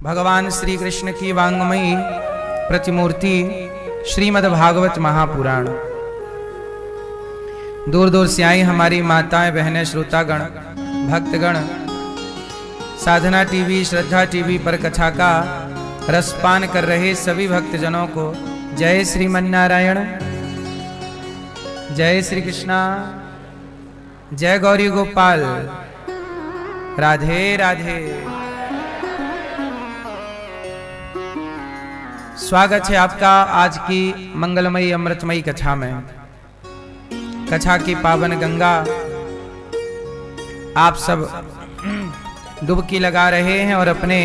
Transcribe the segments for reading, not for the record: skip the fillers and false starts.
भगवान श्री कृष्ण की वांग्मयी प्रतिमूर्ति श्रीमद् भागवत महापुराण। दूर दूर से आई हमारी माताएं बहनें श्रोतागण भक्तगण साधना टीवी श्रद्धा टीवी पर कथा का रसपान कर रहे सभी भक्तजनों को जय श्रीमन्नारायण, जय श्री कृष्णा, जय गौरी गोपाल, राधे राधे। स्वागत है आपका आज की मंगलमयी अमृतमयी कथा में। कथा की पावन गंगा आप सब डुबकी लगा रहे हैं और अपने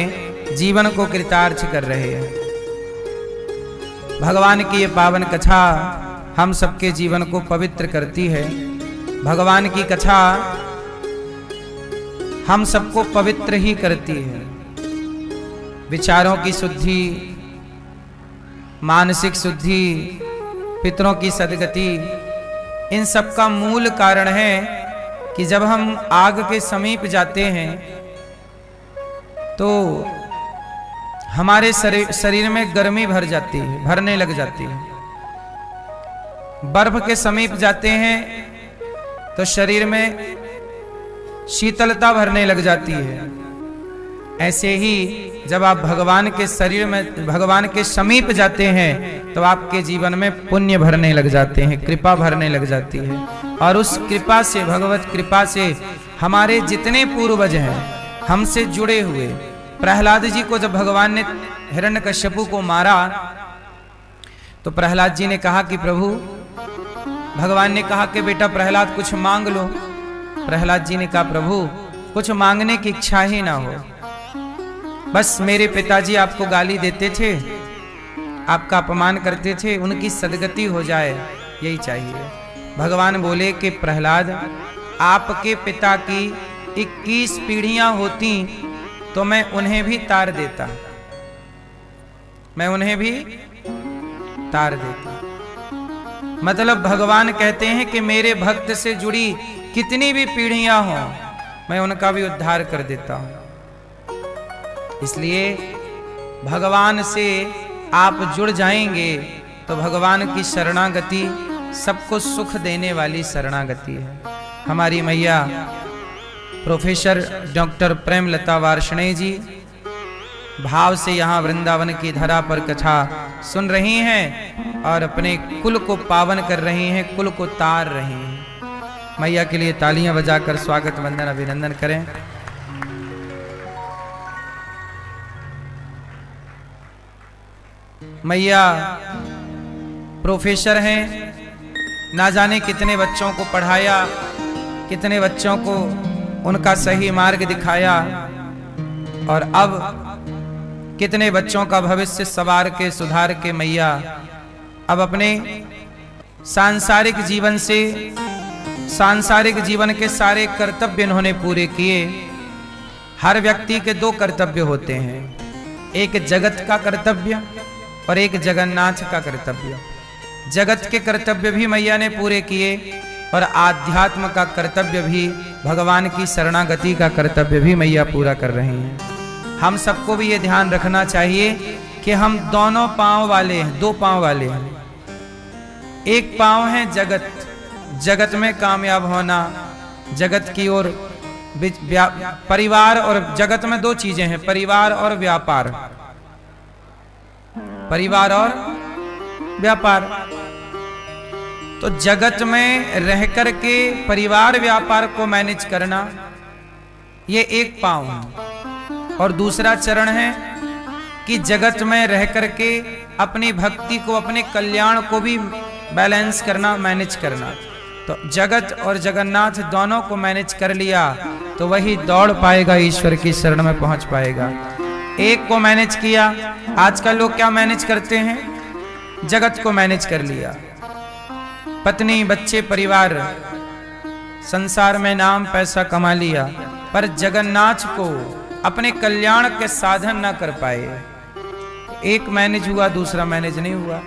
जीवन को कृतार्थ कर रहे हैं। भगवान की ये पावन कथा हम सबके जीवन को पवित्र करती है। भगवान की कथा हम सबको पवित्र ही करती है। विचारों की शुद्धि, मानसिक शुद्धि, पितरों की सद्गति, इन सब का मूल कारण है कि जब हम आग के समीप जाते हैं तो हमारे शरीर में गर्मी भर जाती है, भरने लग जाती है। बर्फ के समीप जाते हैं तो शरीर में शीतलता भरने लग जाती है। ऐसे ही जब आप भगवान के शरीर में, भगवान के समीप जाते हैं तो आपके जीवन में पुण्य भरने लग जाते हैं, कृपा भरने लग जाती है। और उस कृपा से, भगवत कृपा से हमारे जितने पूर्वज हैं हमसे जुड़े हुए, प्रहलाद जी को जब भगवान ने हिरण्यकश्यपु को मारा तो प्रहलाद जी ने कहा कि प्रभु, भगवान ने कहा कि बेटा प्रहलाद कुछ मांग लो। प्रहलाद जी ने कहा प्रभु कुछ मांगने की इच्छा ही ना हो, बस मेरे पिताजी आपको गाली देते थे, आपका अपमान करते थे, उनकी सद्गति हो जाए, यही चाहिए। भगवान बोले कि प्रहलाद, आपके पिता की 21 पीढ़ियां होती तो मैं उन्हें भी तार देता, मैं उन्हें भी तार देता। मतलब भगवान कहते हैं कि मेरे भक्त से जुड़ी कितनी भी पीढ़ियां हों मैं उनका भी उद्धार कर देता हूं। इसलिए भगवान से आप जुड़ जाएंगे तो भगवान की शरणागति सबको सुख देने वाली शरणागति है। हमारी मैया प्रोफेसर डॉक्टर प्रेमलता वार्ष्णेय जी भाव से यहाँ वृंदावन की धरा पर कथा सुन रही हैं और अपने कुल को पावन कर रही हैं, कुल को तार रही हैं। मैया के लिए तालियां बजाकर स्वागत वंदन अभिनंदन करें। मैया प्रोफेसर हैं, ना जाने कितने बच्चों को पढ़ाया, कितने बच्चों को उनका सही मार्ग दिखाया और अब कितने बच्चों का भविष्य संवार के सुधार के मैया अब अपने सांसारिक जीवन से, सांसारिक जीवन के सारे कर्तव्य इन्होंने पूरे किए। हर व्यक्ति के दो कर्तव्य होते हैं, एक जगत का कर्तव्य और एक जगन्नाथ का कर्तव्य। जगत के कर्तव्य भी मैया ने पूरे किए और आध्यात्म का कर्तव्य भी, भगवान की शरणागति का कर्तव्य भी मैया पूरा कर रही हैं। हम सबको भी ये ध्यान रखना चाहिए कि हम दोनों पांव वाले हैं, दो पांव वाले हैं। एक पांव है जगत, जगत में कामयाब होना, जगत की ओर परिवार, और जगत में दो चीजें हैं, परिवार और व्यापार, परिवार और व्यापार। तो जगत में रह कर के परिवार व्यापार को मैनेज करना, ये एक पांव है। और दूसरा चरण है कि जगत में रह कर के अपनी भक्ति को, अपने कल्याण को भी बैलेंस करना, मैनेज करना। तो जगत और जगन्नाथ दोनों को मैनेज कर लिया तो वही दौड़ पाएगा, ईश्वर की शरण में पहुंच पाएगा। एक को मैनेज किया, आजकल लोग क्या मैनेज करते हैं, जगत को मैनेज कर लिया, पत्नी बच्चे परिवार संसार में नाम पैसा कमा लिया, पर जगन्नाथ को अपने कल्याण के साधन ना कर पाए। एक मैनेज हुआ, दूसरा मैनेज नहीं हुआ।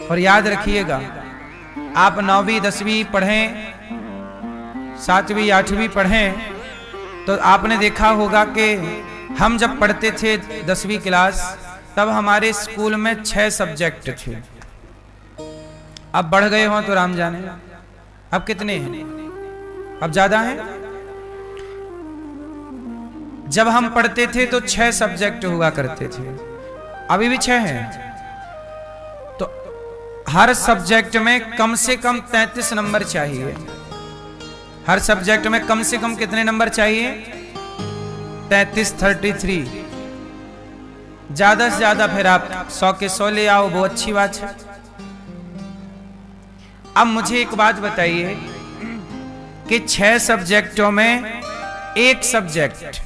और याद रखिएगा, आप 9वीं 10वीं पढ़ें, 7वीं 8वीं पढ़ें तो आपने देखा होगा कि हम जब पढ़ते थे 10वीं क्लास, तब हमारे स्कूल में 6 सब्जेक्ट थे। अब बढ़ गए हो तो राम जाने, अब कितने हैं, अब ज्यादा हैं। जब हम पढ़ते थे तो 6 सब्जेक्ट हुआ करते थे, अभी भी 6 हैं। तो हर सब्जेक्ट में कम से कम 33 नंबर चाहिए। हर सब्जेक्ट में कम से कम कितने नंबर चाहिए? 33 ज्यादा से ज्यादा फिर आप 100 के 100 ले आओ, वो अच्छी बात है। अब मुझे एक बात बताइए कि 6 सब्जेक्टों में एक सब्जेक्ट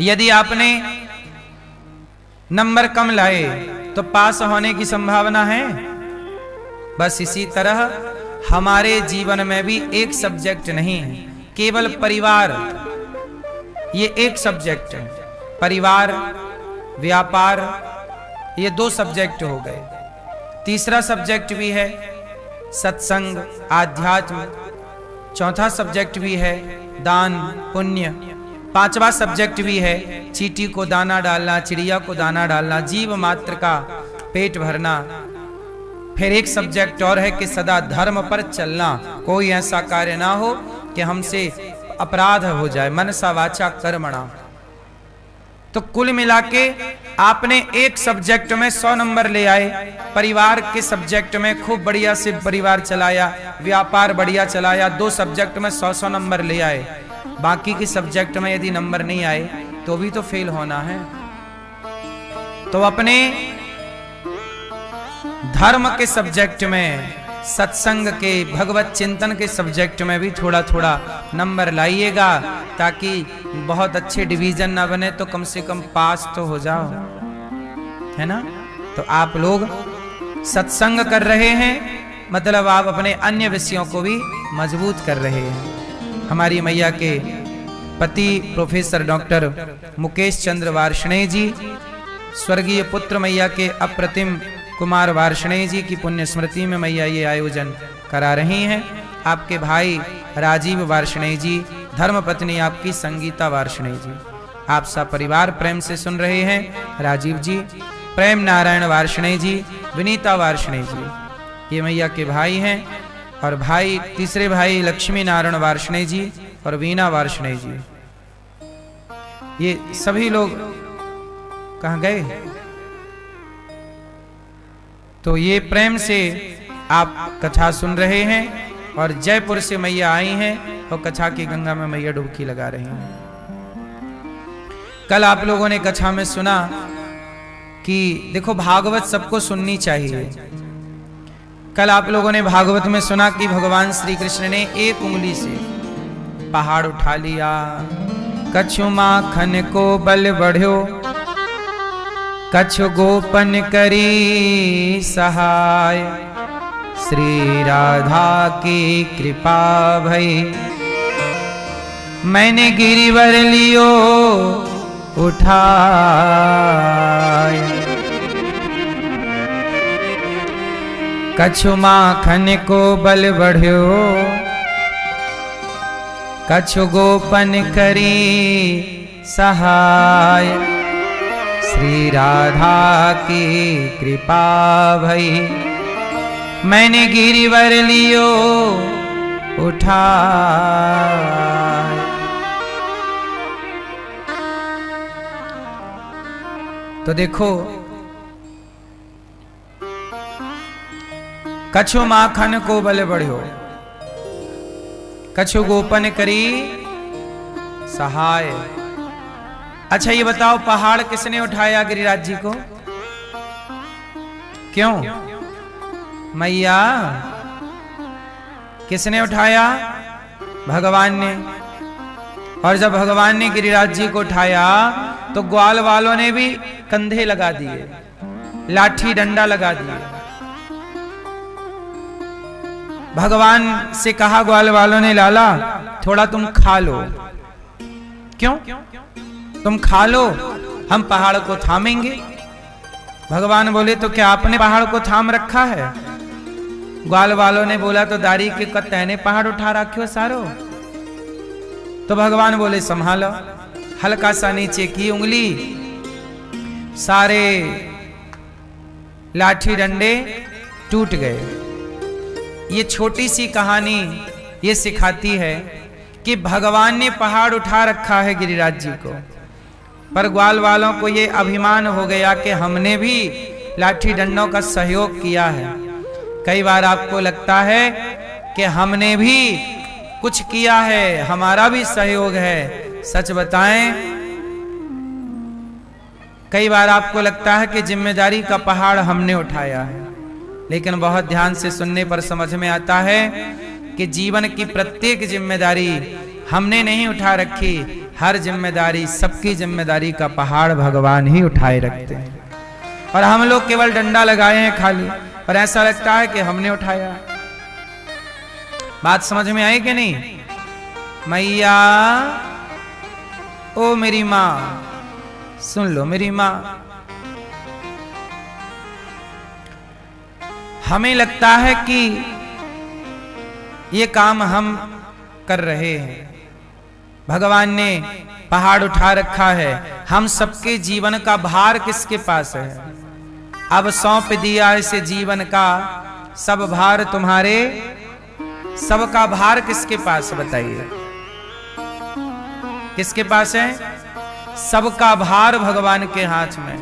यदि आपने नंबर कम लाए तो पास होने की संभावना है। बस इसी तरह हमारे जीवन में भी एक सब्जेक्ट नहीं है, केवल परिवार, ये एक सब्जेक्ट है। परिवार, व्यापार, ये 2 सब्जेक्ट हो गए। तीसरा सब्जेक्ट भी है सत्संग, आध्यात्म। चौथा सब्जेक्ट भी है दान, पुण्य। 5वां सब्जेक्ट भी है चींटी को दाना डालना, चिड़िया को दाना डालना, जीव मात्र का पेट भरना। फिर एक सब्जेक्ट और है कि सदा धर्म पर चलना, कोई ऐसा कार्य ना हो कि हमसे अपराध हो जाए, मनसा वाचा कर्मणा। तो कुल मिला के आपने एक सब्जेक्ट में 100 नंबर ले आए, परिवार के सब्जेक्ट में खूब बढ़िया से परिवार चलाया, व्यापार बढ़िया चलाया, 2 सब्जेक्ट में 100 नंबर ले आए। बाकी के सब्जेक्ट में यदि नंबर नहीं आए तो भी तो फेल होना है। तो अपने धर्म के सब्जेक्ट में, सत्संग के, भगवत चिंतन के सब्जेक्ट में भी थोड़ा थोड़ा नंबर लाइएगा, ताकि बहुत अच्छे डिवीजन ना बने तो कम से कम पास तो हो जाओ, है ना। तो आप लोग सत्संग कर रहे हैं, मतलब आप अपने अन्य विषयों को भी मजबूत कर रहे हैं। हमारी मैया के पति प्रोफेसर डॉक्टर मुकेश चंद्र वार्ष्णेय जी, स्वर्गीय पुत्र मैया के अप्रतिम कुमार वार्ष्णेय जी की पुण्य स्मृति में मैया ये आयोजन करा रही हैं। आपके भाई राजीव वार्ष्णेय जी, धर्मपत्नी आपकी संगीता वार्ष्णेय जी, आप सब परिवार प्रेम से सुन रहे हैं। राजीव जी, प्रेम नारायण वार्ष्णेय जी, विनीता वार्ष्णेय जी, ये मैया के भाई हैं। और भाई, तीसरे भाई लक्ष्मी नारायण वार्ष्णेय जी और वीणा वार्ष्णेय जी, ये सभी लोग कहाँ गए? तो ये प्रेम से आप कथा सुन रहे हैं और जयपुर से मैया आई हैं और कथा की गंगा में मैया डुबकी लगा रही हैं। कल आप लोगों ने कथा में सुना कि देखो भागवत सबको सुननी चाहिए। कल आप लोगों ने भागवत में सुना कि भगवान श्री कृष्ण ने एक उंगली से पहाड़ उठा लिया, कछु माखन को बल बढ़्यो, कछु गोपन करी सहाय, श्री राधा की कृपा भई, मैंने गिरिवर लियो उठाय, कछु माखन को बल बढ़्यो, कछु गोपन करी सहाय, श्री राधा की कृपा भई, मैंने गिरिवर लियो उठाय। तो देखो, कछु माखन को बल बढ़्यो, कछु गोपन करी सहाय। अच्छा ये बताओ, पहाड़ किसने उठाया गिरिराज जी को? क्यों? मैया। किसने उठाया? भगवान ने। और जब भगवान ने गिरिराज जी को उठाया तो ग्वाल वालों ने भी कंधे लगा दिए, लाठी डंडा लगा दिए। भगवान से कहा ग्वाल वालों ने, लाला थोड़ा तुम खा लो। क्यों? तुम खा लो, हम पहाड़ को थामेंगे। भगवान बोले, तो क्या आपने पहाड़ को थाम रखा है? ग्वाल वालों ने बोला, तो दारी के कत्ते ने पहाड़ उठा रखो सारो। तो भगवान बोले, संभालो। हल्का सा नीचे की उंगली, सारे लाठी डंडे टूट गए। ये छोटी सी कहानी ये सिखाती है कि भगवान ने पहाड़ उठा रखा है गिरिराज जी को, पर ग्वाल वालों को ये अभिमान हो गया कि हमने भी लाठी डंडों का सहयोग किया है। कई बार आपको लगता है कि हमने भी कुछ किया है, हमारा भी सहयोग है। सच बताएं, कई बार आपको लगता है कि जिम्मेदारी का पहाड़ हमने उठाया है, लेकिन बहुत ध्यान से सुनने पर समझ में आता है कि जीवन की प्रत्येक जिम्मेदारी हमने नहीं उठा रखी। हर जिम्मेदारी, सबकी जिम्मेदारी का पहाड़ भगवान ही उठाए रखते हैं, और हम लोग केवल डंडा लगाए हैं खाली, और ऐसा लगता है कि हमने उठाया। बात समझ में आई कि नहीं? मैया, ओ मेरी माँ, सुन लो मेरी माँ। हमें लगता है कि ये काम हम कर रहे हैं, भगवान ने पहाड़ उठा रखा है, हम सबके जीवन का भार किसके पास है? अब सौंप दिया इसे जीवन का सब भार तुम्हारे, सबका भार किसके पास बताइए? किसके पास है? सबका भार भगवान के हाथ में।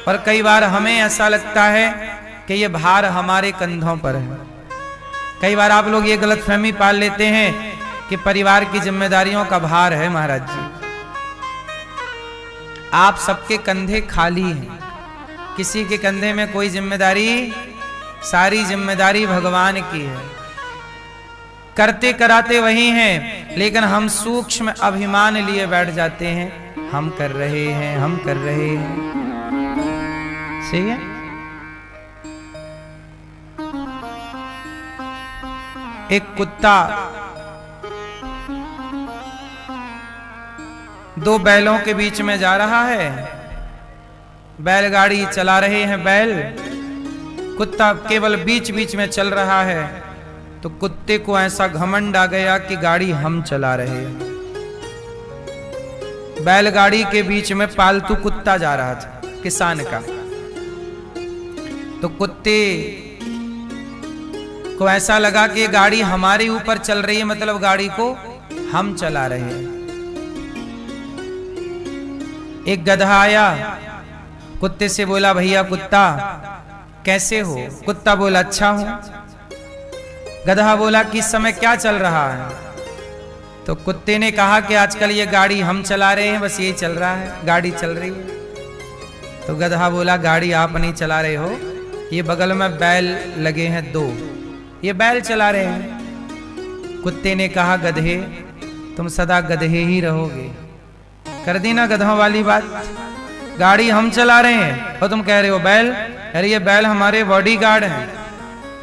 पर कई बार हमें ऐसा लगता है कि ये भार हमारे कंधों पर है। कई बार आप लोग ये गलतफहमी पाल लेते हैं कि परिवार की जिम्मेदारियों का भार है महाराज जी। आप सबके कंधे खाली हैं, किसी के कंधे में कोई जिम्मेदारी, सारी जिम्मेदारी भगवान की है। करते कराते वही हैं, लेकिन हम सूक्ष्म अभिमान लिए बैठ जाते हैं, हम कर रहे हैं, हम कर रहे हैं। सही है? एक कुत्ता दो बैलों के बीच में जा रहा है, बैलगाड़ी चला रहे हैं बैल, कुत्ता केवल बीच बीच में चल रहा है। तो कुत्ते को ऐसा घमंड आ गया कि गाड़ी हम चला रहे हैं। बैलगाड़ी के बीच में पालतू कुत्ता जा रहा था किसान का, तो कुत्ते को ऐसा लगा कि गाड़ी हमारे ऊपर चल रही है, मतलब गाड़ी को हम चला रहे हैं। एक गधा आया, कुत्ते से बोला, भैया कुत्ता कैसे हो? कुत्ता बोला, अच्छा हूं। गधा बोला कि इस समय क्या चल रहा है? तो कुत्ते ने कहा कि आजकल ये गाड़ी हम चला रहे हैं, बस यही चल रहा है, गाड़ी चल रही है। तो गधा बोला, गाड़ी आप नहीं चला रहे हो, ये बगल में बैल लगे हैं दो, ये बैल चला रहे हैं। कुत्ते ने कहा, गधे तुम सदा गधे ही रहोगे। कर दी ना गधों वाली बात, गाड़ी हम चला रहे हैं और तुम कह रहे हो बैल। अरे ये बैल हमारे बॉडीगार्ड हैं,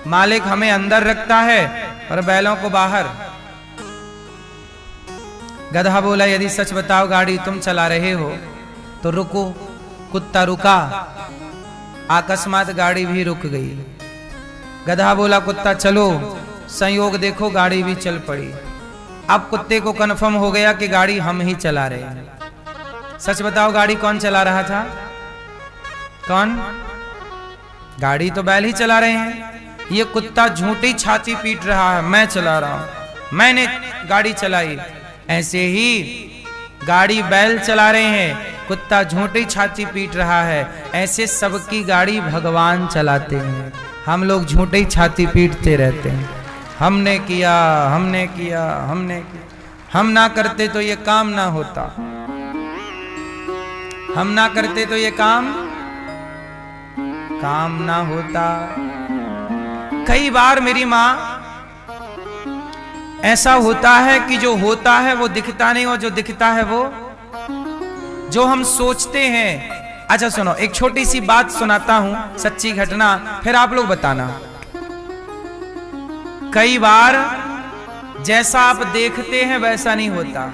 मालिक हमें अंदर रखता है और बैलों को बाहर। गधा बोला, यदि सच बताओ गाड़ी तुम चला रहे हो तो रुको। कुत्ता रुका, अकस्मात गाड़ी भी रुक गई। गधा बोला, कुत्ता चलो, संयोग देखो गाड़ी भी चल पड़ी। अब कुत्ते को कन्फर्म हो गया कि गाड़ी हम ही चला रहे हैं। सच बताओ गाड़ी कौन चला रहा था? कौन? गाड़ी तो बैल ही चला रहे हैं। ये कुत्ता झूठी छाती पीट रहा है, मैं चला रहा हूं, मैंने गाड़ी चलाई। ऐसे ही गाड़ी बैल चला रहे हैं, कुत्ता झूठी छाती पीट रहा है। ऐसे सबकी गाड़ी भगवान चलाते हैं, हम लोग झूठी छाती पीटते रहते हैं। हमने किया, हमने किया, हमने किया। हम ना करते तो ये काम ना होता, हम ना करते तो ये काम ना होता। कई बार मेरी माँ ऐसा होता है कि जो होता है वो दिखता नहीं, और जो दिखता है वो जो हम सोचते हैं। अच्छा सुनो, एक छोटी सी बात सुनाता हूं, सच्ची घटना, फिर आप लोग बताना। कई बार जैसा आप देखते हैं वैसा नहीं होता,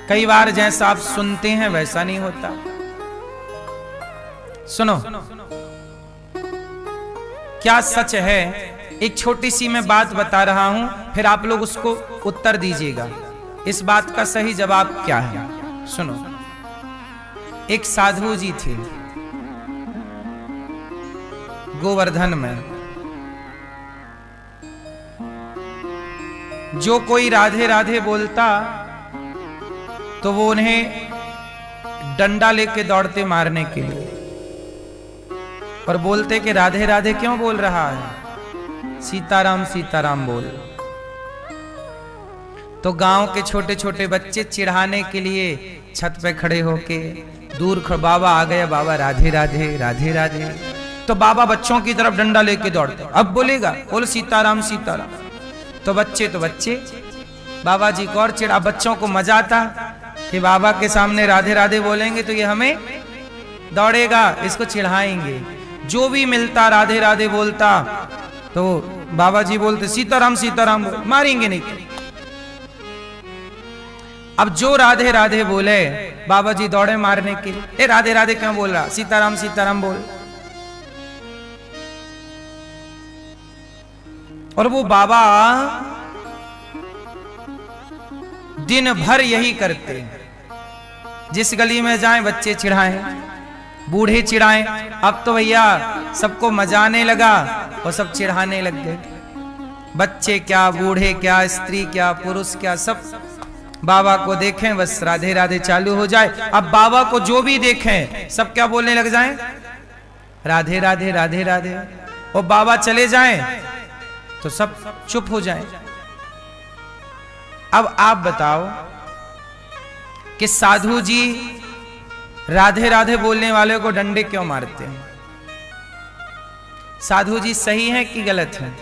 कई बार जैसा आप सुनते हैं वैसा नहीं होता। सुनो, क्या सच है? एक छोटी सी मैं बात बता रहा हूं, फिर आप लोग उसको उत्तर दीजिएगा। इस बात का सही जवाब क्या है? सुनो, एक साधु जी थे गोवर्धन में। जो कोई राधे राधे बोलता तो वो उन्हें डंडा लेके दौड़ते मारने के लिए, और बोलते कि राधे राधे क्यों बोल रहा है, सीताराम सीताराम बोल। तो गांव के छोटे छोटे बच्चे चिढ़ाने के लिए छत पे खड़े होके दूर बाबा आ गए, बाबा राधे राधे राधे राधे। तो बाबा बच्चों की तरफ डंडा लेके दौड़ते, अब बोलेगा बोल सीताराम सीताराम। तो बच्चे बाबा जी को और चिढ़ा, बच्चों को मजा आता कि बाबा के सामने राधे राधे बोलेंगे तो ये हमें दौड़ेगा, इसको चिढ़ाएंगे। जो भी मिलता राधे राधे बोलता तो बाबा जी बोलते सीताराम सीताराम बोल, मारेंगे नहीं तो। अब जो राधे राधे बोले बाबा जी दौड़े मारने के लिए, ए राधे राधे क्यों बोल रहा, सीताराम सीताराम बोल। और वो बाबा दिन भर यही करते हैं, जिस गली में जाएं बच्चे चिढ़ाएं, बूढ़े चिढ़ाएं। अब तो भैया सबको मजा आने लगा और सब चिढ़ाने लग गए, बच्चे क्या बूढ़े क्या स्त्री क्या पुरुष क्या, सब बाबा को देखें बस राधे राधे चालू हो जाए। अब बाबा को जो भी देखें सब क्या बोलने लग जाएं, राधे राधे राधे राधे। और बाबा चले जाएं तो सब चुप हो जाएं। अब आप बताओ कि साधु जी राधे राधे बोलने वाले को डंडे क्यों मारते हैं? साधु जी सही है कि गलत है?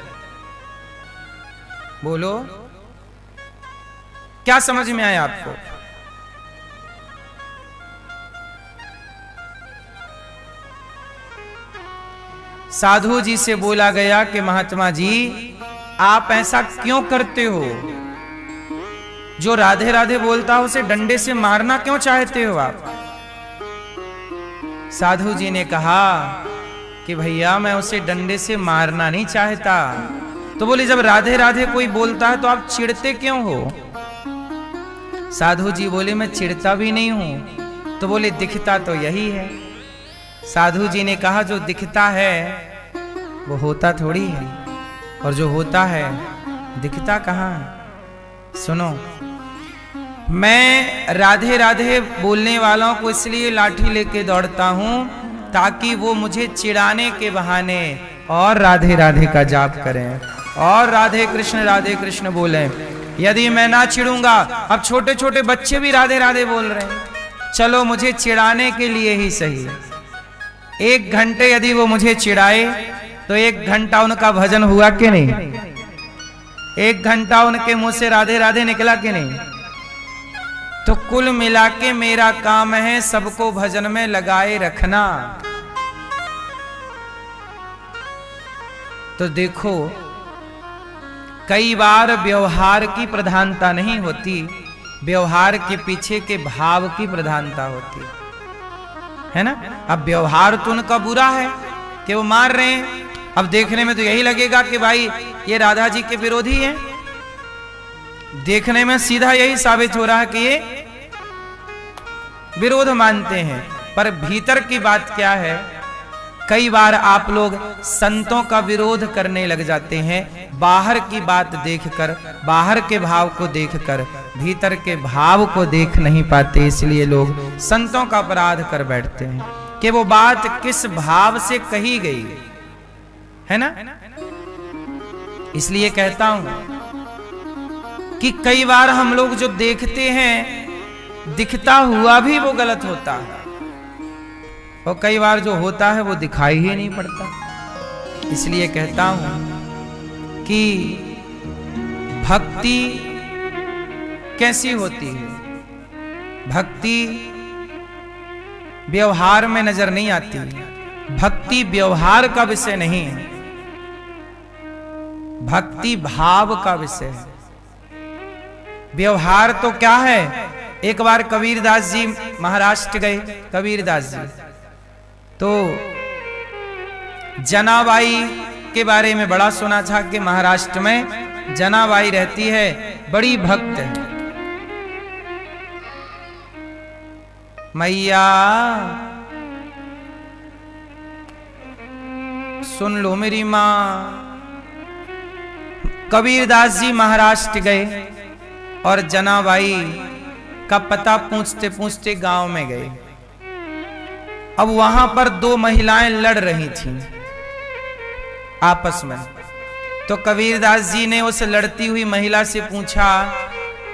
बोलो, क्या समझ में आया आपको? साधु जी से बोला गया कि महात्मा जी आप ऐसा क्यों करते हो, जो राधे राधे बोलता हो उसे डंडे से मारना क्यों चाहते हो आप? साधु जी ने कहा कि भैया मैं उसे डंडे से मारना नहीं चाहता। तो बोले जब राधे राधे कोई बोलता है तो आप चिढ़ते क्यों हो? साधु जी बोले मैं चिढ़ता भी नहीं हूं। तो बोले दिखता तो यही है। साधु जी ने कहा जो दिखता है वो होता थोड़ी है, और जो होता है दिखता कहाँ है। सुनो, मैं राधे राधे बोलने वालों को इसलिए लाठी लेके दौड़ता हूं ताकि वो मुझे चिढ़ाने के बहाने और राधे राधे का जाप करें और राधे कृष्ण बोलें। यदि मैं ना चिढ़ूंगा, अब छोटे छोटे बच्चे भी राधे राधे बोल रहे हैं, चलो मुझे चिढ़ाने के लिए ही सही, 1 घंटे यदि वो मुझे चिढ़ाए तो 1 घंटा उनका भजन हुआ कि नहीं? 1 घंटा उनके मुंह से राधे राधे निकला कि नहीं? तो कुल मिला के मेरा काम है सबको भजन में लगाए रखना। तो देखो, कई बार व्यवहार की प्रधानता नहीं होती, व्यवहार के पीछे के भाव की प्रधानता होती है ना। अब व्यवहार तो उनका बुरा है कि वो मार रहे हैं, अब देखने में तो यही लगेगा कि भाई ये राधा जी के विरोधी हैं, देखने में सीधा यही साबित हो रहा है कि ये विरोध मानते हैं, पर भीतर की बात क्या है? कई बार आप लोग संतों का विरोध करने लग जाते हैं, बाहर की बात देखकर, बाहर के भाव को देखकर, भीतर के भाव को देख नहीं पाते, इसलिए लोग संतों का अपराध कर बैठते हैं कि वो बात किस भाव से कही गई है ना। इसलिए कहता हूं कि कई बार हम लोग जो देखते हैं दिखता हुआ भी वो गलत होता है, और कई बार जो होता है वो दिखाई ही नहीं पड़ता। इसलिए कहता हूं कि भक्ति कैसी होती है? भक्ति व्यवहार में नजर नहीं आती, भक्ति व्यवहार का विषय नहीं है, भक्ति भाव का विषय है। व्यवहार तो क्या है? एक बार कबीरदास जी महाराष्ट्र गए, कबीरदास जी तो जनाबाई के बारे में बड़ा सुना था कि महाराष्ट्र में जनाबाई रहती है, बड़ी भक्त है, मैया सुन लो मेरी मां। कबीरदास जी महाराष्ट्र गए और जनाबाई का पता पूछते पूछते गांव में गए। अब वहां पर दो महिलाएं लड़ रही थीं आपस में। तो कबीरदास जी ने उस लड़ती हुई महिला से पूछा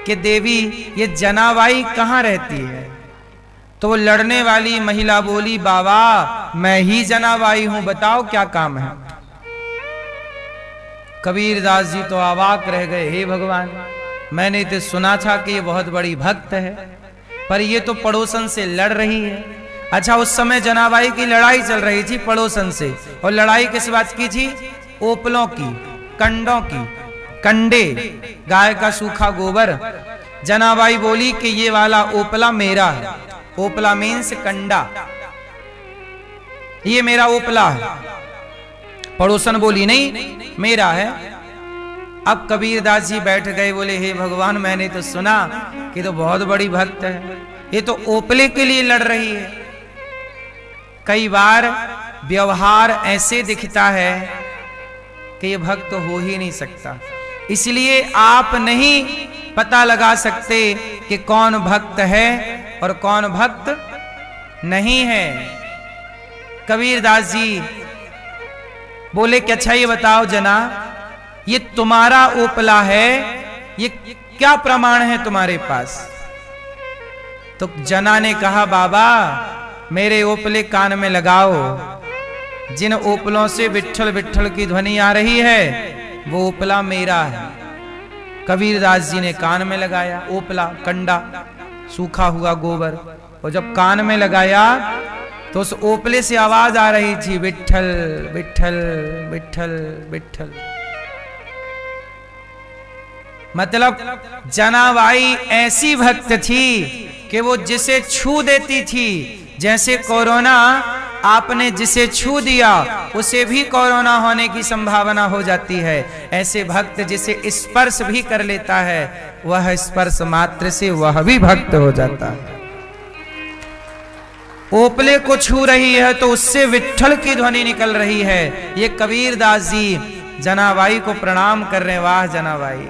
कि देवी ये जनाबाई कहां रहती है? तो लड़ने वाली महिला बोली, बाबा मैं ही जनाबाई हूं, बताओ क्या काम है? कबीरदास जी तो अवाक रह गए, हे भगवान मैंने तो सुना था कि ये बहुत बड़ी भक्त है, पर ये तो पड़ोसन से लड़ रही है। अच्छा, उस समय जनाबाई की लड़ाई चल रही थी पड़ोसन से, और लड़ाई किस बात की थी? ओपलों की, कंडों की, कंडे, गाय का सूखा गोबर। जनाबाई बोली कि ये वाला ओपला मेरा है। ओपला मीन्स कंडा, ये मेरा ओपला है। पड़ोसन बोली नहीं मेरा है। अब कबीरदास जी बैठ गए, बोले हे भगवान मैंने तो सुना कि तो बहुत बड़ी भक्त है, ये तो ओपले के लिए लड़ रही है। कई बार व्यवहार ऐसे दिखता है कि ये भक्त हो ही नहीं सकता, इसलिए आप नहीं पता लगा सकते कि कौन भक्त है और कौन भक्त नहीं है। कबीरदास जी बोले कि अच्छा ये बताओ जना, ये तुम्हारा ओपला है, ये क्या प्रमाण है तुम्हारे पास? तो जना ने कहा, बाबा मेरे ओपले कान में लगाओ, जिन ओपलों से विट्ठल विट्ठल की ध्वनि आ रही है वो ओपला मेरा है। कबीरदास जी ने कान में लगाया ओपला, कंडा, सूखा हुआ गोबर, और जब कान में लगाया तो उस ओपले से आवाज आ रही थी, विट्ठल विट्ठल विट्ठल विट्ठल। मतलब जनाबाई ऐसी भक्त थी कि वो जिसे छू देती थी, जैसे कोरोना आपने जिसे छू दिया उसे भी कोरोना होने की संभावना हो जाती है, ऐसे भक्त जिसे स्पर्श भी कर लेता है वह स्पर्श मात्र से वह भी भक्त हो जाता है। ओपले को छू रही है तो उससे विट्ठल की ध्वनि निकल रही है। ये कबीरदास जी जनाबाई को प्रणाम कर रहे हैं। वाह जनाबाई,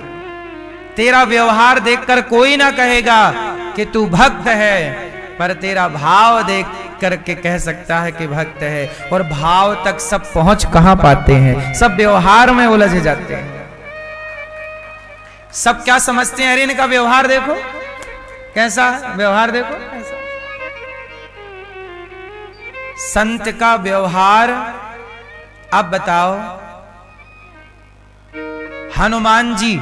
तेरा व्यवहार देखकर कोई ना कहेगा कि तू भक्त है, पर तेरा भाव देख करके कह सकता है कि भक्त है। और भाव तक सब पहुंच कहां पाते हैं? सब व्यवहार में उलझ जाते हैं। सब क्या समझते हैं? अरे इनका व्यवहार देखो कैसा, व्यवहार देखो कैसा। संत का व्यवहार, अब बताओ, हनुमान जी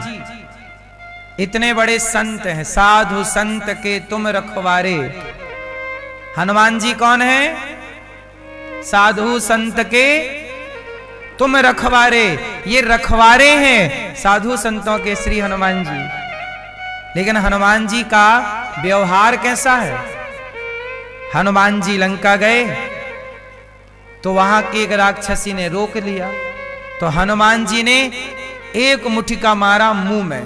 इतने बड़े संत हैं, साधु संत के तुम रखवारे। हनुमान जी कौन है? साधु संत के तुम रखवारे। ये रखवारे हैं साधु संतों के श्री हनुमान जी। लेकिन हनुमान जी का व्यवहार कैसा है? हनुमान जी लंका गए तो वहां की एक राक्षसी ने रोक लिया, तो हनुमान जी ने एक मुठिका मारा मुंह में।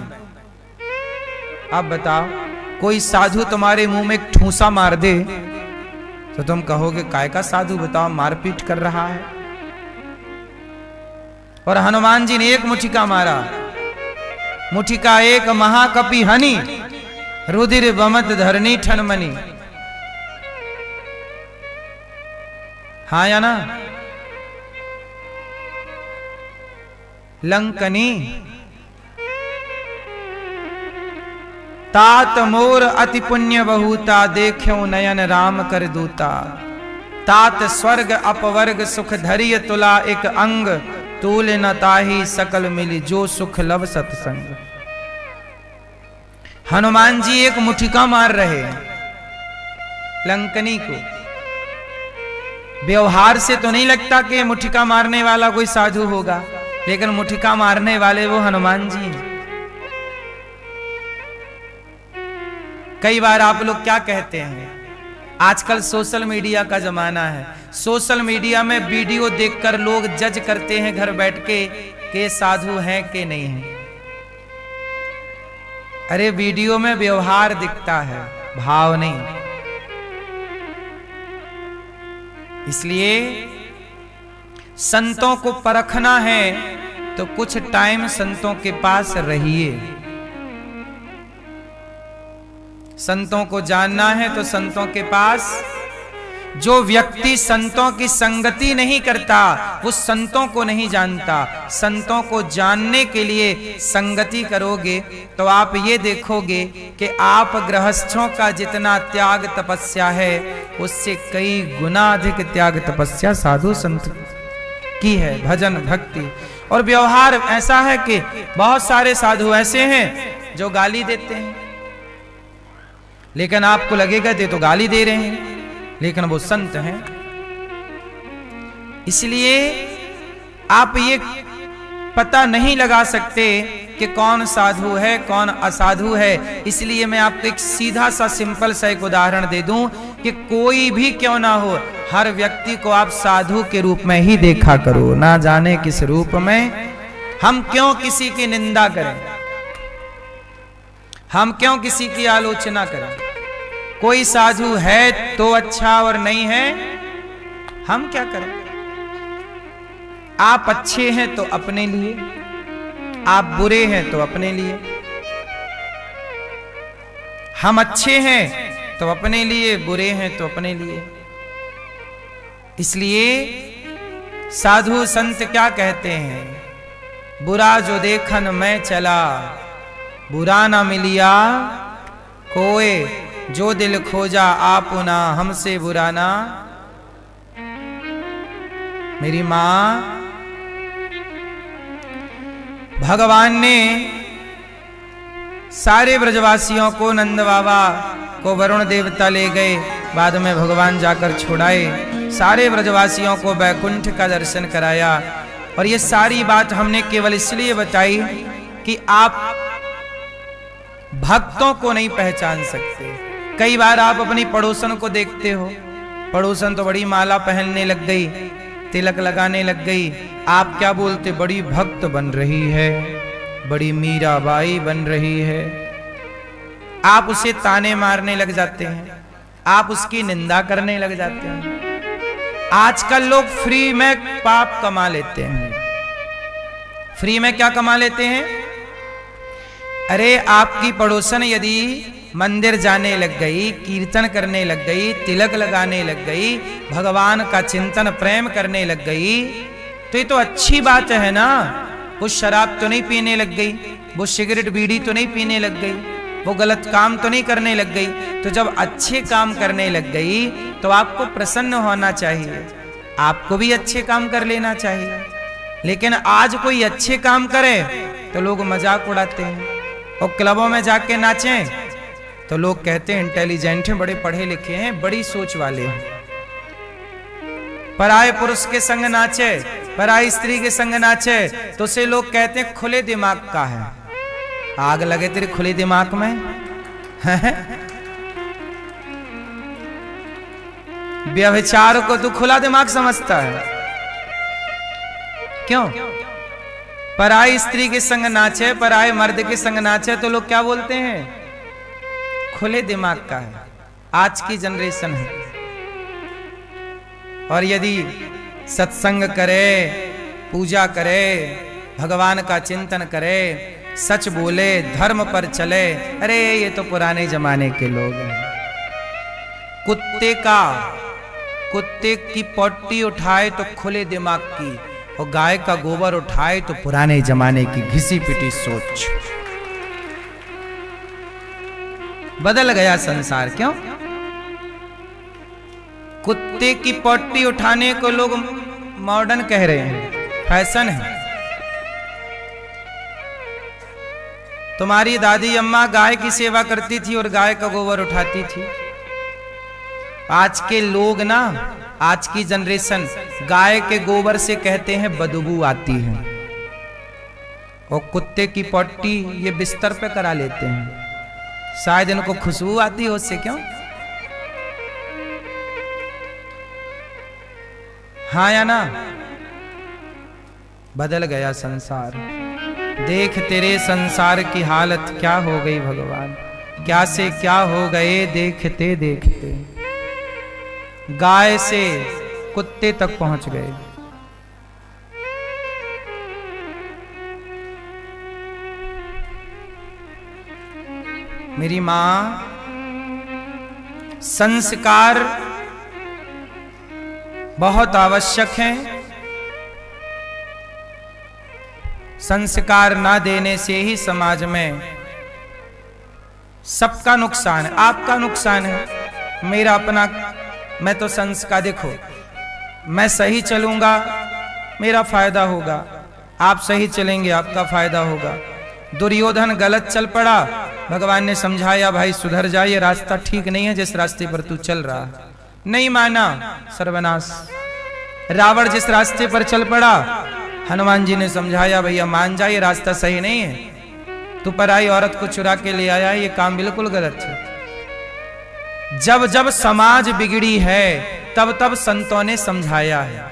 अब बताओ, कोई साधु तुम्हारे मुंह में एक ठूसा मार दे तो तुम कहोगे काय का साधु, बताओ मारपीट कर रहा है। और हनुमान जी ने एक मुठिका मारा, मुठिका एक महाकपि हनि, रुधिर बमत धरनी ठनमनी। हाँ या ना? लंकनी तात मोर अति पुण्य बहुता, देख्यो नयन राम कर दूता। तात स्वर्ग अपवर्ग सुख धरिय तुला, एक अंग तूल न ताही सकल मिली, जो सुख लब सत्संग। हनुमान जी एक मुठिका मार रहे लंकनी को। व्यवहार से तो नहीं लगता कि मुठिका मारने वाला कोई साधु होगा, लेकिन मुठिका मारने वाले वो हनुमान जी। कई बार आप लोग क्या कहते हैं, आजकल सोशल मीडिया का जमाना है, सोशल मीडिया में वीडियो देखकर लोग जज करते हैं घर बैठ के कि साधु हैं कि नहीं है। अरे वीडियो में व्यवहार दिखता है, भाव नहीं। इसलिए संतों को परखना है तो कुछ टाइम संतों के पास रहिए। संतों को जानना है तो संतों के पास। जो व्यक्ति संतों की संगति नहीं करता वो संतों को नहीं जानता। संतों को जानने के लिए संगति करोगे तो आप ये देखोगे कि आप गृहस्थों का जितना त्याग तपस्या है उससे कई गुना अधिक त्याग तपस्या साधु संत की है। भजन भक्ति और व्यवहार ऐसा है कि बहुत सारे साधु ऐसे हैं जो गाली देते हैं, लेकिन आपको लगेगा ये तो गाली दे रहे हैं, लेकिन वो संत हैं। इसलिए आप ये पता नहीं लगा सकते कि कौन साधु है कौन असाधु है। इसलिए मैं आपको एक सीधा सा सिंपल सा एक उदाहरण दे दूं कि कोई भी क्यों ना हो, हर व्यक्ति को आप साधु के रूप में ही देखा करो, ना जाने किस रूप में। हम क्यों किसी की निंदा करें, हम क्यों किसी की आलोचना करें। कोई साधु है तो अच्छा और नहीं है हम क्या करें। आप अच्छे हैं तो अपने लिए, आप बुरे हैं तो अपने लिए। हम अच्छे हैं तो अपने लिए, बुरे हैं तो अपने लिए। इसलिए साधु संत क्या कहते हैं, बुरा जो देखन मैं चला, बुरा ना मिलिया कोई, जो दिल खोजा आपुना हमसे बुरा ना। मेरी मां, भगवान ने सारे ब्रजवासियों को, नंद बाबा को वरुण देवता ले गए, बाद में भगवान जाकर छुड़ाए। सारे ब्रजवासियों को वैकुंठ का दर्शन कराया। और ये सारी बात हमने केवल इसलिए बताई कि आप भक्तों को नहीं पहचान सकते। कई बार आप अपनी पड़ोसन को देखते हो, पड़ोसन तो बड़ी माला पहनने लग गई, तिलक लगाने लग गई, आप क्या बोलते, बड़ी भक्त बन रही है, बड़ी मीराबाई बन रही है। आप उसे ताने मारने लग जाते हैं, आप उसकी निंदा करने लग जाते हैं। आजकल लोग फ्री में पाप कमा लेते हैं। फ्री में क्या कमा लेते हैं? अरे आपकी पड़ोसन यदि मंदिर जाने लग गई, कीर्तन करने लग गई, तिलक लगाने लग गई, भगवान का चिंतन प्रेम करने लग गई, तो ये तो अच्छी बात है ना। वो शराब तो नहीं पीने लग गई, वो सिगरेट बीड़ी तो नहीं पीने लग गई, वो गलत काम तो नहीं करने लग गई। तो जब अच्छे काम करने लग गई तो आपको प्रसन्न होना चाहिए, आपको भी अच्छे काम कर लेना चाहिए। लेकिन आज कोई अच्छे काम करे तो लोग मजाक उड़ाते हैं, और क्लबों में जाके नाचें तो लोग कहते हैं इंटेलिजेंट हैं, बड़े पढ़े लिखे हैं, बड़ी सोच वाले हैं। पराये पुरुष के संग नाचे, पराई स्त्री के संग नाचे तो उसे लोग कहते हैं खुले दिमाग का है। आग लगे तेरे खुले दिमाग में। व्यभिचार को तू खुला दिमाग समझता है क्यों? पराई स्त्री के संग नाचे, पराये मर्द के संग नाचे तो लोग क्या बोलते हैं? खुले दिमाग का है। आज की जनरेशन है। और यदि सत्संग करे, पूजा करे, भगवान का चिंतन करे, सच बोले, धर्म पर चले, अरे ये तो पुराने जमाने के लोग हैं। कुत्ते की पट्टी उठाए तो खुले दिमाग की, और गाय का गोबर उठाए तो पुराने जमाने की घिसी पिटी सोच। बदल गया संसार। क्यों? कुत्ते की पट्टी उठाने को लोग मॉडर्न कह रहे हैं, फैशन है। तुम्हारी दादी अम्मा गाय की सेवा करती थी और गाय का गोबर उठाती थी। आज के लोग ना, आज की जनरेशन गाय के गोबर से कहते हैं बदबू आती है, और कुत्ते की पट्टी ये बिस्तर पे करा लेते हैं, शायद इनको खुशबू आती हो उससे। क्यों? हाँ या ना? बदल गया संसार। देख तेरे संसार की हालत क्या हो गई भगवान, क्या से क्या हो गए देखते देखते। गाय से कुत्ते तक पहुंच गए। मेरी मां, संस्कार बहुत आवश्यक हैं। संस्कार ना देने से ही समाज में सबका नुकसान है, आपका नुकसान है, मेरा अपना। मैं तो संस्कार, देखो मैं सही चलूंगा मेरा फायदा होगा, आप सही चलेंगे आपका फायदा होगा। दुर्योधन गलत चल पड़ा, भगवान ने समझाया भाई सुधर जा, ये रास्ता ठीक नहीं है जिस रास्ते पर तू चल रहा। नहीं माना, सर्वनाश। रावण जिस रास्ते पर चल पड़ा, हनुमान जी ने समझाया भैया मान जा, ये रास्ता सही नहीं है, तू पराई औरत को चुरा के ले आया, ये काम बिल्कुल गलत है। जब जब समाज बिगड़ी है तब तब संतों ने समझाया है।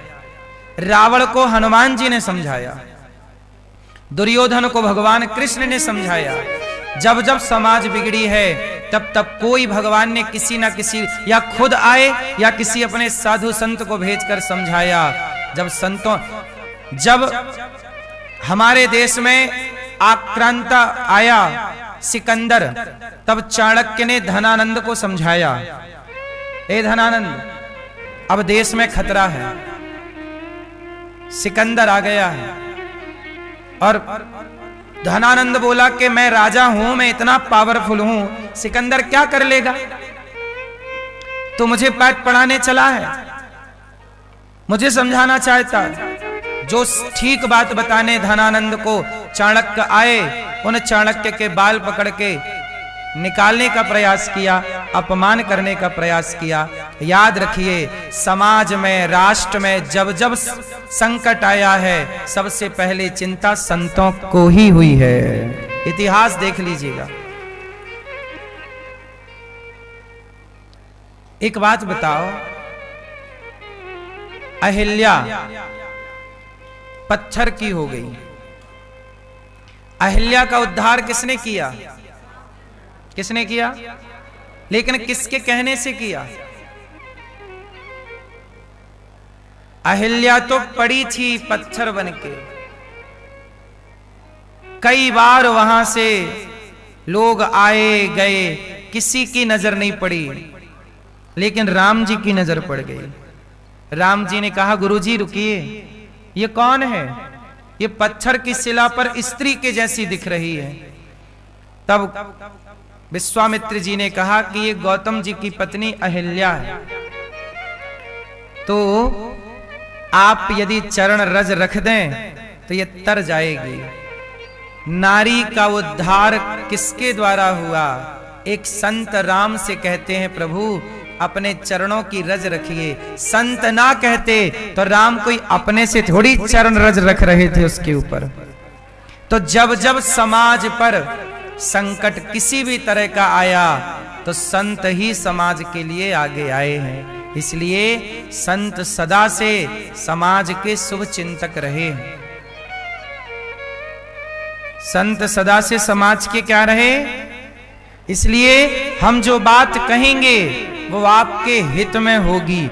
रावण को हनुमान जी ने समझाया, दुर्योधन को भगवान कृष्ण ने समझाया। जब जब समाज बिगड़ी है तब तब कोई भगवान ने किसी ना किसी, या खुद आए या किसी अपने साधु संत को भेजकर समझाया। जब हमारे देश में आक्रांता आया सिकंदर, तब चाणक्य ने धनानंद को समझाया, ए धनानंद अब देश में खतरा है, सिकंदर आ गया है। और धनानंद बोला कि मैं राजा हूं, मैं इतना पावरफुल हूं, सिकंदर क्या कर लेगा? तो मुझे पाठ पढ़ाने चला है, मुझे समझाना चाहता है। जो ठीक बात बताने धनानंद को चाणक्य आए, उन चाणक्य के बाल पकड़ के निकालने का प्रयास किया, अपमान करने का प्रयास किया। याद रखिए, समाज में, राष्ट्र में जब जब संकट आया है, सबसे पहले चिंता संतों को ही हुई है। इतिहास देख लीजिएगा। एक बात बताओ, अहिल्या पत्थर की हो गई, अहिल्या का उद्धार किसने किया? किसने किया? लेकिन किसके कहने से किया? अहिल्या तो पड़ी थी पत्थर बनके, कई बार वहां से लोग आए गए, किसी की नजर नहीं पड़ी, लेकिन राम जी की नजर पड़ गई। राम जी ने कहा गुरुजी रुकिए, ये कौन है? ये पत्थर की शिला पर स्त्री के जैसी दिख रही है। तब विश्वामित्र जी ने कहा कि ये गौतम जी की पत्नी अहिल्या है, तो आप यदि चरण रज रख दें तो ये तर जाएगी। नारी का उद्धार किसके द्वारा हुआ? एक संत राम से कहते हैं प्रभु अपने चरणों की रज रखिए। संत ना कहते तो राम कोई अपने से थोड़ी चरण रज रख रहे थे उसके ऊपर। तो जब जब समाज पर संकट किसी भी तरह का आया तो संत ही समाज के लिए आगे आए हैं। इसलिए संत सदा से समाज के शुभ चिंतक रहे। संत सदा से समाज के क्या रहे? इसलिए हम जो बात कहेंगे वो आपके हित में होगी।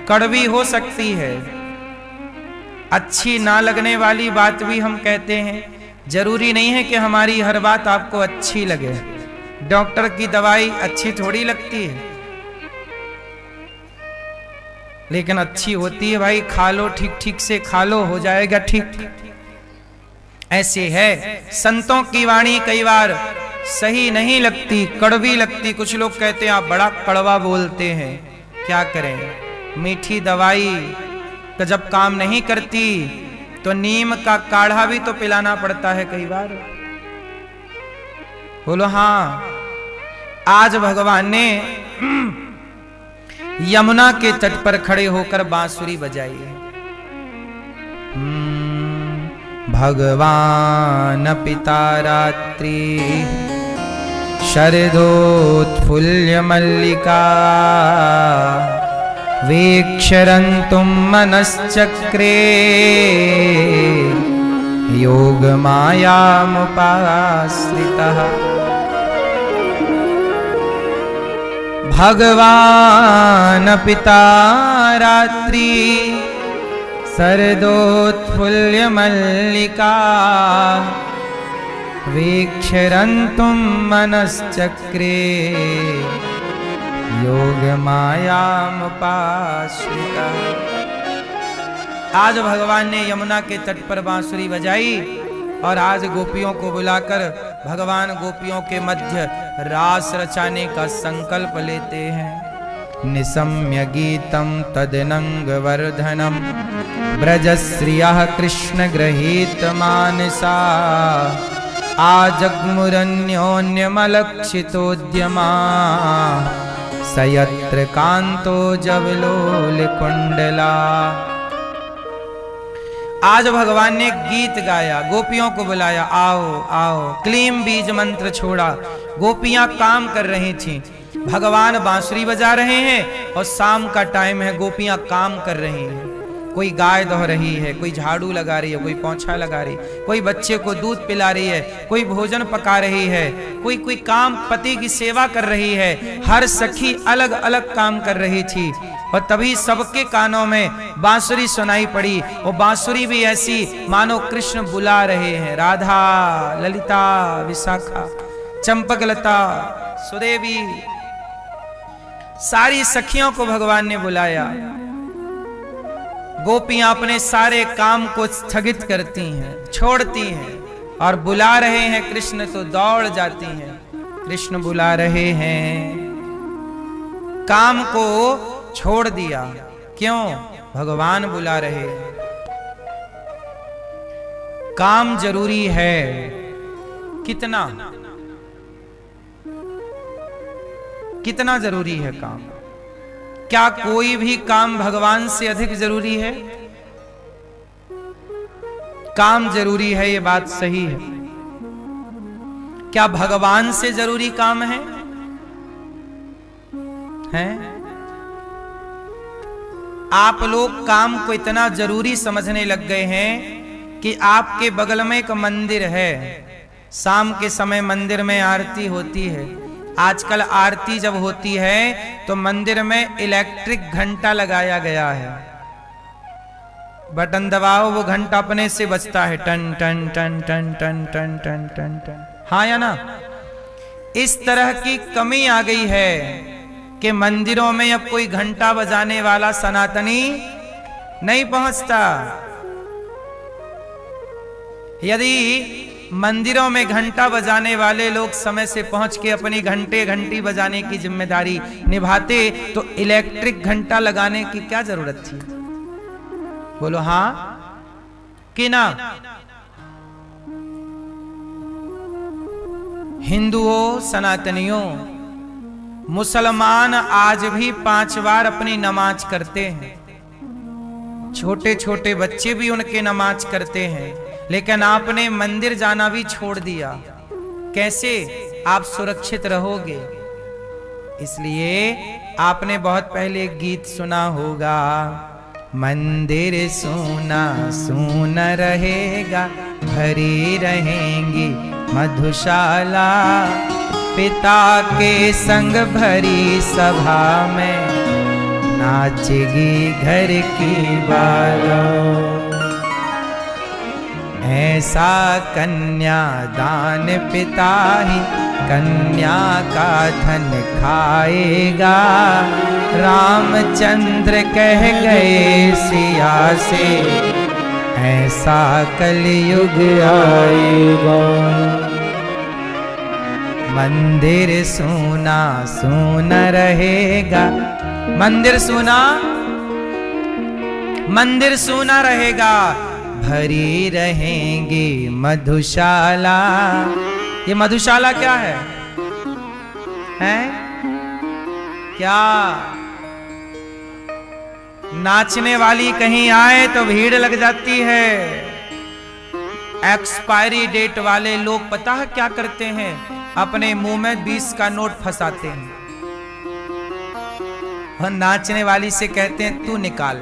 कड़वी हो सकती है, अच्छी ना लगने वाली बात भी हम कहते हैं। जरूरी नहीं है कि हमारी हर बात आपको अच्छी लगे। डॉक्टर की दवाई अच्छी थोड़ी लगती है, लेकिन अच्छी होती है भाई। खा लो, ठीक ठीक से खा लो, हो जाएगा ठीक। ऐसे है संतों की वाणी कई बार सही नहीं लगती, कड़वी लगती। कुछ लोग कहते हैं आप बड़ा कड़वा बोलते हैं। क्या करें, मीठी दवाई तो जब काम नहीं करती तो नीम का काढ़ा भी तो पिलाना पड़ता है कई बार। बोलो हाँ। आज भगवान ने यमुना के तट पर खड़े होकर बांसुरी बजाई है। भगवान पिता रात्रि शरदोत्फुल्य मल्लिका वीक्षरन्तुं मनश्चक्रे योगमायामुपाश्रितः। भगवान पिता रात्रि शरदोत्फुल्य मल्लिका वीक्षरन्तुं मनश्चक्रे योग मायामुपाश्रिता। आज भगवान ने यमुना के तट पर बांसुरी बजाई और आज गोपियों को बुलाकर भगवान गोपियों के मध्य रास रचाने का संकल्प लेते हैं। निशम्य गीतम तदनंग वर्धनम ब्रजश्रियः कृष्ण गृहीत मानसा आजग्मुरन्योन्यमलक्षितोद्यमा सयत्र कांतो जवलोल कुंडला। आज भगवान ने गीत गाया, गोपियों को बुलाया, आओ आओ, क्लीम बीज मंत्र छोड़ा। गोपियां काम कर रही थीं, भगवान बांसुरी बजा रहे हैं और शाम का टाइम है, गोपियां काम कर रही हैं। कोई गाय दौह रही है, कोई झाड़ू लगा रही है, कोई पोंछा लगा रही है, कोई बच्चे को दूध पिला रही है, कोई भोजन पका रही है, कोई काम पति की सेवा कर रही है। हर सखी अलग अलग काम कर रही थी और तभी सबके कानों में बांसुरी सुनाई पड़ी। और बांसुरी भी ऐसी मानो कृष्ण बुला रहे हैं। राधा, ललिता, विशाखा, चंपकलता, सुदेवी, सारी सखियों को भगवान ने बुलाया। गोपियां अपने सारे काम को स्थगित करती हैं, छोड़ती हैं और बुला रहे हैं कृष्ण तो दौड़ जाती हैं। कृष्ण बुला रहे हैं, काम को छोड़ दिया। क्यों? भगवान बुला रहे हैं। काम जरूरी है। कितना कितना जरूरी है काम? क्या कोई भी काम भगवान से अधिक जरूरी है? काम जरूरी है, ये बात सही है। क्या भगवान से जरूरी काम है? हैं? आप लोग काम को इतना जरूरी समझने लग गए हैं कि आपके बगल में एक मंदिर है, शाम के समय मंदिर में आरती होती है। आजकल आरती जब होती है तो मंदिर में इलेक्ट्रिक घंटा लगाया गया है। बटन दबाओ, वो घंटा अपने से बजता है, टन टन टन टन टन टन टन टन टन। हाँ या ना? इस तरह की कमी आ गई है कि मंदिरों में अब कोई घंटा बजाने वाला सनातनी नहीं पहुंचता। यदि मंदिरों में घंटा बजाने वाले लोग समय से पहुंच के अपनी घंटी बजाने की जिम्मेदारी निभाते तो इलेक्ट्रिक घंटा लगाने की क्या जरूरत थी? बोलो हाँ कि ना? हिंदुओं, सनातनियों, मुसलमान आज भी 5 बार अपनी नमाज करते हैं। छोटे छोटे बच्चे भी उनके नमाज करते हैं, लेकिन आपने मंदिर जाना भी छोड़ दिया। कैसे आप सुरक्षित रहोगे? इसलिए आपने बहुत पहले एक गीत सुना होगा, मंदिर सूना सूना रहेगा, भरी रहेंगी मधुशाला, पिता के संग भरी सभा में नाचेगी घर की बाला। ऐसा कन्यादान पिता ही कन्या का धन खाएगा, रामचंद्र कह गए सिया से, ऐसा कलयुग आएगा। मंदिर सूना सूना रहेगा, मंदिर सूना रहेगा, भरी रहेंगी मधुशाला। ये मधुशाला क्या है? क्या? नाचने वाली कहीं आए तो भीड़ लग जाती है। एक्सपायरी डेट वाले लोग पता है क्या करते हैं? अपने मुंह में 20 का नोट फंसाते हैं और नाचने वाली से कहते हैं तू निकाल।